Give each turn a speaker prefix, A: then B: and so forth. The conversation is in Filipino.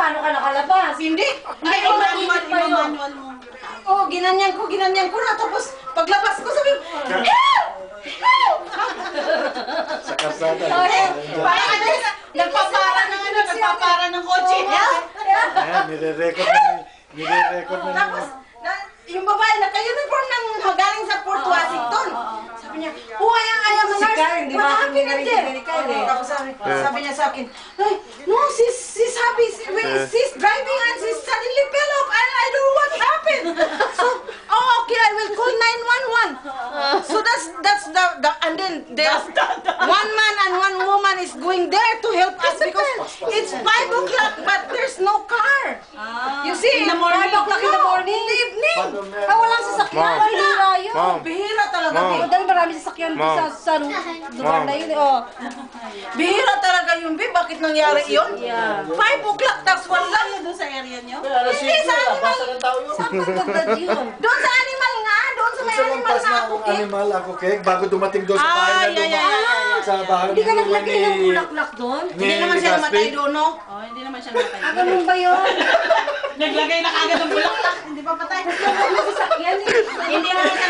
A: paano ka nakalabas?
B: Hindi.
A: Ay, mainit pa yun.
B: Oh, ginanyan ko na. Tapos, paglabas ko, sabi, help! Help!
C: Sa karsada.
B: Parang ano, nagpapara ng kotse. Help!
C: Ayan, nire-record na.
B: Tapos, yung babae na ka-uniform ng galing sa Port Washington. Sabi niya, oh, I am a nurse. What happened there? Tapos sabi niya sa akin, no, she's happy. She's driving and she suddenly fell off. And I don't know what happened. So, oh, okay, I will call 911. So that's the and then there's one man and one woman is going there to help us because it's 5 o'clock but there's no car. You see,
A: In the morning.
B: 5 o'clock in the morning. In the evening.
A: Walang sasakyan. Bihira yun.
C: Ma'am.
B: Bihira talaga.
C: Ma'am.
A: Dahil marami sasakyan sa lugar na yun. Oh.
B: Bihira talaga yung B. Bakit nangyari yun?
A: Yeah.
B: 5 o'clock, tapos wala yun doon sa area nyo? Hindi, sa animal.
A: Saan magagad yun?
B: Doon sa animal nga. Doon sa may
C: Sa
B: animal
C: lampas
B: na
C: ng
B: ako, Kim.
C: animal ako, Kek, bago dumating doon sa bahay na
B: yeah.
C: sa bahay
A: Hindi ka
C: ni
A: naglagay ng bulaklak doon?
B: Hindi naman siya namatay doon, no?
D: Oh, hindi naman siya namatay.
A: Ah, ganun ba yun?
D: Naglagay na kagad ng bulaklak, hindi pa patay.
A: Marami sasakyan eh.
B: Hindi naman siya